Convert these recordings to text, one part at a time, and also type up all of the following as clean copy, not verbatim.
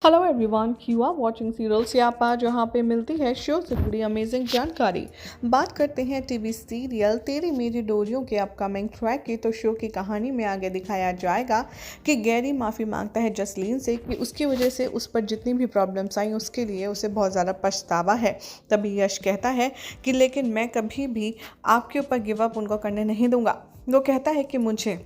Hello everyone, you are watching serial Syapa, जहाँ पे मिलती है शो से जुड़ी अमेजिंग जानकारी। बात करते हैं टीवी सीरियल तेरी मेरी डोरियों के अपकमिंग ट्रैक की। तो शो की कहानी में आगे दिखाया जाएगा कि गैरी माफ़ी मांगता है जसलीन से कि उसकी वजह से उस पर जितनी भी प्रॉब्लम्स आई उसके लिए उसे बहुत ज़्यादा पछतावा है। तभी यश कहता है कि लेकिन मैं कभी भी आपके ऊपर गिव अप उनको करने नहीं दूंगा। वो कहता है कि मुझे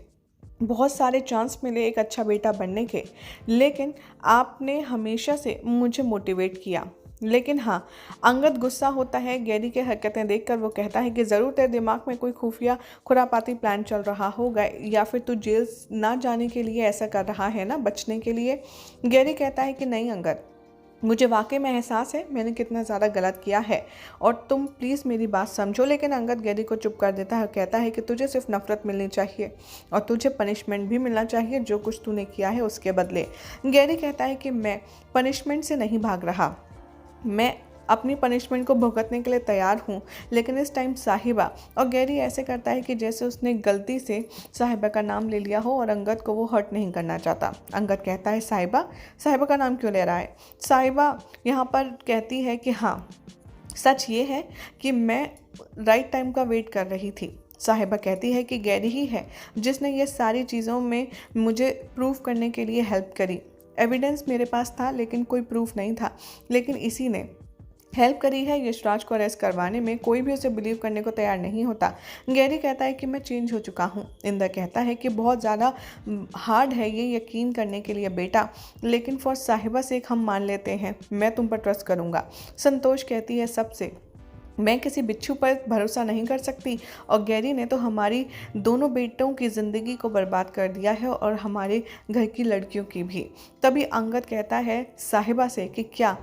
बहुत सारे चांस मिले एक अच्छा बेटा बनने के, लेकिन आपने हमेशा से मुझे मोटिवेट किया। लेकिन हाँ, अंगद गुस्सा होता है गैरी के हरकतें देखकर। वो कहता है कि ज़रूर तेरे दिमाग में कोई खुफिया खुरापाती प्लान चल रहा होगा, या फिर तू जेल ना जाने के लिए ऐसा कर रहा है ना, बचने के लिए। गैरी कहता है कि नहीं अंगद, मुझे वाकई में एहसास है मैंने कितना ज़्यादा गलत किया है और तुम प्लीज़ मेरी बात समझो। लेकिन अंगद गैरी को चुप कर देता है, कहता है कि तुझे सिर्फ नफ़रत मिलनी चाहिए और तुझे पनिशमेंट भी मिलना चाहिए जो कुछ तूने किया है उसके बदले। गैरी कहता है कि मैं पनिशमेंट से नहीं भाग रहा, मैं अपनी पनिशमेंट को भुगतने के लिए तैयार हूँ, लेकिन इस टाइम साहिबा। और गैरी ऐसे करता है कि जैसे उसने गलती से साहिबा का नाम ले लिया हो और अंगद को वो हर्ट नहीं करना चाहता। अंगद कहता है साहिबा, साहिबा का नाम क्यों ले रहा है। साहिबा यहाँ पर कहती है कि हाँ, सच ये है कि मैं राइट टाइम का वेट कर रही थी। साहिबा कहती है कि गैरी ही है जिसने ये सारी चीज़ों में मुझे प्रूफ करने के लिए हेल्प करी। एविडेंस मेरे पास था लेकिन कोई प्रूफ नहीं था, लेकिन इसी ने हेल्प करी है यशराज को अरेस्ट करवाने में। कोई भी उसे बिलीव करने को तैयार नहीं होता। गैरी कहता है कि मैं चेंज हो चुका हूँ। इंदर कहता है कि बहुत ज़्यादा हार्ड है ये यकीन करने के लिए बेटा, लेकिन फॉर साहिबा से हम मान लेते हैं, मैं तुम पर ट्रस्ट करूँगा। संतोष कहती है सबसे मैं किसी बिच्छू पर भरोसा नहीं कर सकती, और गैरी ने तो हमारी दोनों बेटों की ज़िंदगी को बर्बाद कर दिया है और हमारे घर की लड़कियों की भी। तभी अंगद कहता है साहिबा से कि क्या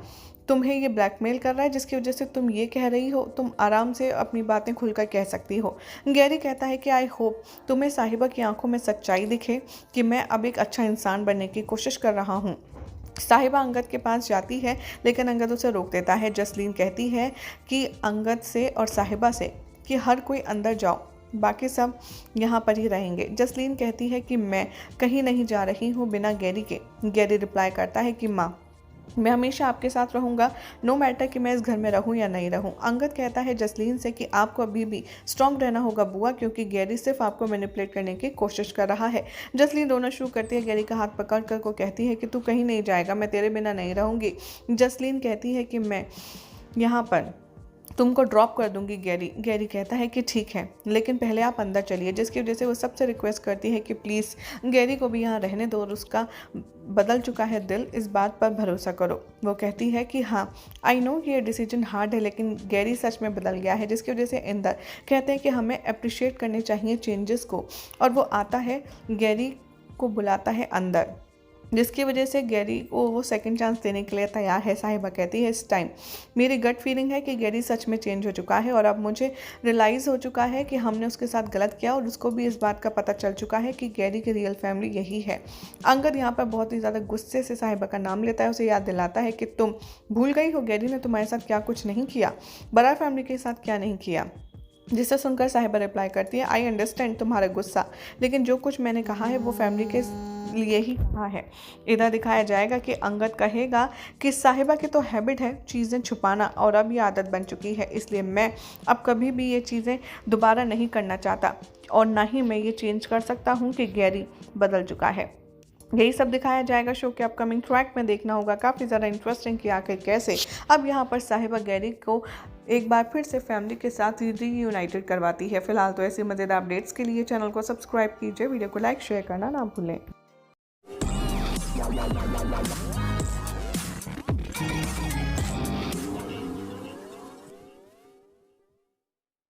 तुम्हें ये ब्लैकमेल कर रहा है जिसकी वजह से तुम ये कह रही हो, तुम आराम से अपनी बातें खुलकर कह सकती हो। गैरी कहता है कि आई होप तुम्हें साहिबा की आंखों में सच्चाई दिखे कि मैं अब एक अच्छा इंसान बनने की कोशिश कर रहा हूँ। साहिबा अंगद के पास जाती है लेकिन अंगद उसे रोक देता है। जसलीन कहती है कि अंगद से और साहिबा से कि हर कोई अंदर जाओ, बाकी सब यहाँ पर ही रहेंगे। जसलीन कहती है कि मैं कहीं नहीं जा रही हूँ बिना गैरी के। गैरी रिप्लाई करता है कि माँ, मैं हमेशा आपके साथ रहूँगा, नो मैटर कि मैं इस घर में रहूँ या नहीं रहूँ। अंगद कहता है जसलीन से कि आपको अभी भी स्ट्रॉन्ग रहना होगा बुआ, क्योंकि गैरी सिर्फ आपको मैनिपुलेट करने की कोशिश कर रहा है। जसलीन रोना शुरू करती है, गैरी का हाथ पकड़ कर को कहती है कि तू कहीं नहीं जाएगा, मैं तेरे बिना नहीं रहूँगी। जसलीन कहती है कि मैं यहाँ पर तुमको ड्रॉप कर दूंगी गैरी। गैरी कहता है कि ठीक है, लेकिन पहले आप अंदर चलिए, जिसकी वजह से वो सबसे रिक्वेस्ट करती है कि प्लीज़ गैरी को भी यहाँ रहने दो और उसका बदल चुका है दिल, इस बात पर भरोसा करो। वो कहती है कि हाँ आई नो कि ये डिसीजन हार्ड है, लेकिन गैरी सच में बदल गया है, जिसकी वजह से इंदर कहते हैं कि हमें अप्रिशिएट करने चाहिए चेंजेस को। और वो आता है, गैरी को बुलाता है अंदर, जिसकी वजह से गैरी को वो सेकंड चांस देने के लिए तैयार है। साहिबा कहती है इस टाइम मेरी गट फीलिंग है कि गैरी सच में चेंज हो चुका है और अब मुझे रियलाइज़ हो चुका है कि हमने उसके साथ गलत किया और उसको भी इस बात का पता चल चुका है कि गैरी की रियल फैमिली यही है। अंगद यहाँ पर बहुत ही ज़्यादा गुस्से से साहिबा का नाम लेता है, उसे याद दिलाता है कि तुम भूल गई हो गैरी ने तुम्हारे साथ क्या कुछ नहीं किया, बड़ा फैमिली के साथ क्या नहीं किया। जिसे सुनकर साहिबा रिप्लाई करती है आई अंडरस्टैंड तुम्हारा गुस्सा, लेकिन जो कुछ मैंने कहा है वो फैमिली के लिए ही कहा है। इधर दिखाया जाएगा कि अंगद कहेगा कि साहिबा की तो हैबिट है चीज़ें छुपाना और अब ये आदत बन चुकी है, इसलिए मैं अब कभी भी ये चीज़ें दोबारा नहीं करना चाहता और ना ही मैं ये चेंज कर सकता हूँ कि गैरी बदल चुका है। यही सब दिखाया जाएगा शो के अपकमिंग ट्रैक में। देखना होगा काफ़ी ज़्यादा इंटरेस्टिंग कि आखिर कैसे अब यहाँ पर साहिबा गैरी को एक बार फिर से फैमिली के साथ रीयूनाइटेड करवाती है। फिलहाल तो ऐसी मज़ेदार अपडेट्स के लिए चैनल को सब्सक्राइब कीजिए, वीडियो को लाइक शेयर करना ना भूलें।